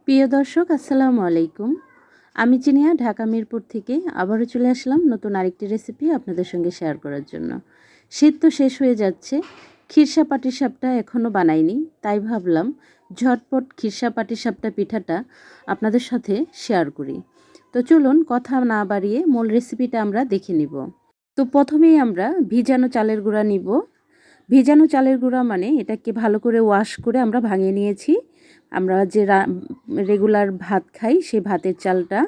প্রিয় দর্শক আসসালামু আলাইকুম। আমি চিনিয়া ঢাকা মিরপুর থেকে আবারও চলে আসলাম নতুন আরেকটি রেসিপি আপনাদের সঙ্গে শেয়ার করার জন্য। শীত তো শেষ হয়ে যাচ্ছে, খিরসা পাটিসাপটা এখনও বানাইনি, তাই ভাবলাম ঝটপট খিরসা পাটিসাপটা পিঠাটা আপনাদের সাথে শেয়ার করি। তো চলুন কথা না বাড়িয়ে মূল রেসিপিটা আমরা দেখে নিব। তো প্রথমেই আমরা ভিজানো চালের গুঁড়া নিব। ভিজানো চালের গুঁড়া মানে এটাকে ভালো করে ওয়াশ করে আমরা ভাঙিয়ে নিয়েছি। আমরা যে রেগুলার ভাত খাই সেই ভাতের চালটা।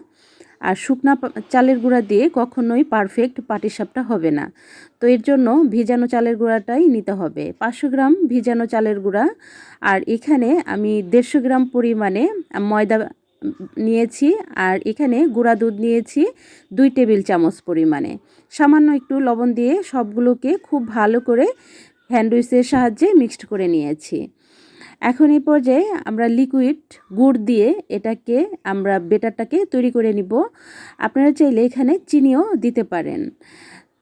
আর শুকনা চালের গুঁড়া দিয়ে কখনোই পারফেক্ট পাটিসাপটা হবে না। তো এর জন্য ভিজানো চালের গুঁড়াটাই নিতে হবে। 500 গ্রাম ভিজানো চালের গুঁড়া। আর এখানে আমি 150 গ্রাম পরিমাণে ময়দা নিয়েছি। আর এখানে গুঁড়া দুধ নিয়েছি 2 টেবিল চামচ পরিমাণে। সামান্য একটু লবণ দিয়ে সবগুলোকে খুব ভালো করে হ্যান্ড উইচের সাহায্যে মিক্সড করে নিয়েছি। এখন এই পর্যায়ে আমরা লিকুইড গুড় দিয়ে এটাকে আমরা বেটারটাকে তৈরি করে নিব। আপনারা চাইলে এখানে চিনিও দিতে পারেন।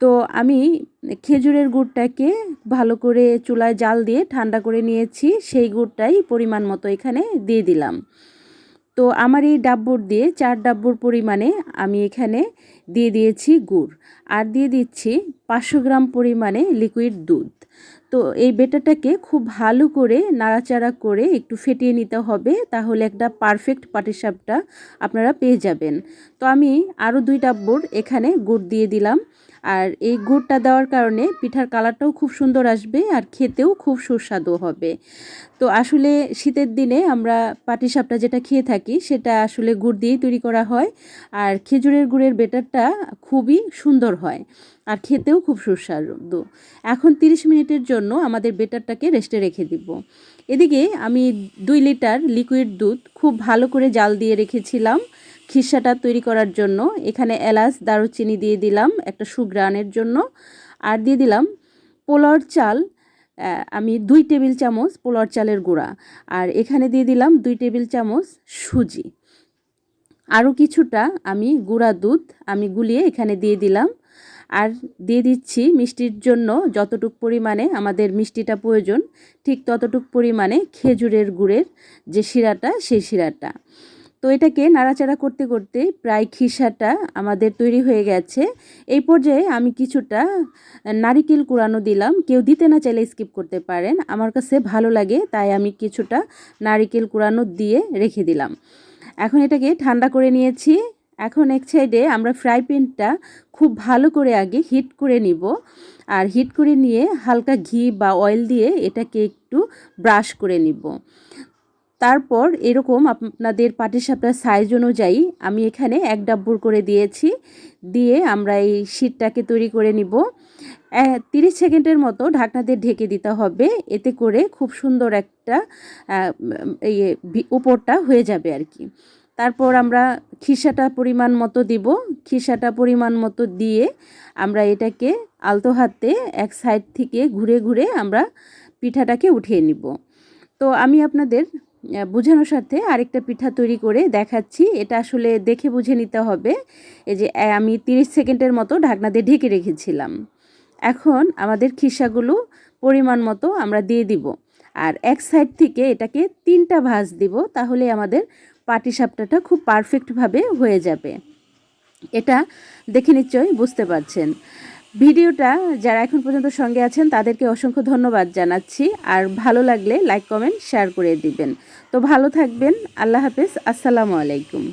তো আমি খেজুরের গুড়টাকে ভালো করে চুলায় জাল দিয়ে ঠান্ডা করে নিয়েছি, সেই গুড়টাই পরিমাণ মতো এখানে দিয়ে দিলাম। তো আমার এই ডাব্বুর দিয়ে 4 ডাব্বুর পরিমাণে আমি এখানে দিয়ে দিয়েছি গুড়, আর দিয়ে দিচ্ছি 500 গ্রাম পরিমাণে লিকুইড দুধ। তো এই বেটারটাকে খুব ভালো করে নাড়াচাড়া করে একটু ফেটিয়ে নিতে হবে, তাহলে একটা পারফেক্ট পাটিসাপটা আপনারা পেয়ে যাবেন। তো আমি আরও 2 ডাব্বুর এখানে গুড় দিয়ে দিলাম। আর এই গুড়টা দেওয়ার কারণে পিঠার কালারটাও খুব সুন্দর আসবে আর খেতেও খুব সুস্বাদু হবে। তো আসলে শীতের দিনে আমরা পাটিসাপটা যেটা খেয়ে থাকি সেটা আসলে গুড় দিয়েই তৈরি করা হয়। আর খেজুরের গুড়ের বেটারটা খুবই সুন্দর হয় আর খেতেও খুব সুস্বাদু। এখন 30 মিনিটের জন্য আমাদের বেটারটাকে রেস্টে রেখে দিব। এদিকে আমি 2 লিটার লিকুইড দুধ খুব ভালো করে জাল দিয়ে রেখেছিলাম খিরসাটা তৈরি করার জন্য। এখানে এলাচ দারুচিনি দিয়ে দিলাম একটা সুঘ্রাণের জন্য। আর দিয়ে দিলাম পোলাওর চাল, আমি 2 টেবিল চামচ পোলাওর চালের গুঁড়া। আর এখানে দিয়ে দিলাম 2 টেবিল চামচ সুজি। আরও কিছুটা আমি গুঁড়া দুধ আমি গুলিয়ে এখানে দিয়ে দিলাম। আর দিয়ে দিচ্ছি মিষ্টির জন্য যতটুকু পরিমাণে আমাদের মিষ্টিটা প্রয়োজন ঠিক ততটুকু পরিমাণে খেজুরের গুড়ের যে শিরাটা সেই শিরাটা। তো এটাকে নাড়াচাড়া করতে করতে প্রায় খিরসাটা আমাদের তৈরি হয়ে গেছে। এই পর্যায়ে আমি কিছুটা নারিকেল কুড়ানো দিলাম, কেউ দিতে না চাইলে স্কিপ করতে পারেন, আমার কাছে ভালো লাগে তাই আমি কিছুটা নারিকেল কুড়ানো দিয়ে রেখে দিলাম। এখন এটাকে ঠান্ডা করে নিয়েছি। এখন এক সাইডে আমরা ফ্রাই প্যানটা খুব ভালো করে আগে হিট করে নিব। আর হিট করে নিয়ে হালকা ঘি বা অয়েল দিয়ে এটাকে একটু ব্রাশ করে নিব। তারপর এরকম আপনাদের পাটিসাপটার সাইজ অনুযায়ী আমি এখানে 1 ডাব্বুর করে দিয়েছি। দিয়ে আমরা এই শীটটাকে তৈরি করে নিব। 30 সেকেন্ডের মতো ঢাকনা দিয়ে ঢেকে দিতে হবে, এতে করে খুব সুন্দর একটা উপরটা হয়ে যাবে আর কি। তারপর আমরা খিরসাটা পরিমাণ মতো দিব। খিরসাটা পরিমাণ মতো দিয়ে আমরা এটাকে আলতো হাতে এক সাইড থেকে ঘুরে ঘুরে আমরা পিঠাটাকে উঠিয়ে নিব। তো আমি আপনাদের বোঝানোর সাথে আরেকটা পিঠা তৈরি করে দেখাচ্ছি। এটা আসলে দেখে বুঝে নিতে হবে। এই যে আমি 30 সেকেন্ডের মতো ঢাকনা দিয়ে ঢেকে রেখেছিলাম। এখন আমাদের খিরসাগুলো পরিমাণ মতো আমরা দিয়ে দিব। আর এক সাইড থেকে এটাকে 3টা ভাঁজ দিব, তাহলে আমাদের পাটিসাপটাটা খুব পারফেক্টভাবে হয়ে যাবে। এটা দেখে নিশ্চয়ই বুঝতে পারছেন। ভিডিওটা যারা এখন পর্যন্ত সঙ্গে আছেন তাদেরকে অসংখ্য ধন্যবাদ জানাচ্ছি। আর ভালো লাগলে লাইক কমেন্ট শেয়ার করে দিবেন। তো ভালো থাকবেন। আল্লাহ হাফেজ। আসসালামু আলাইকুম।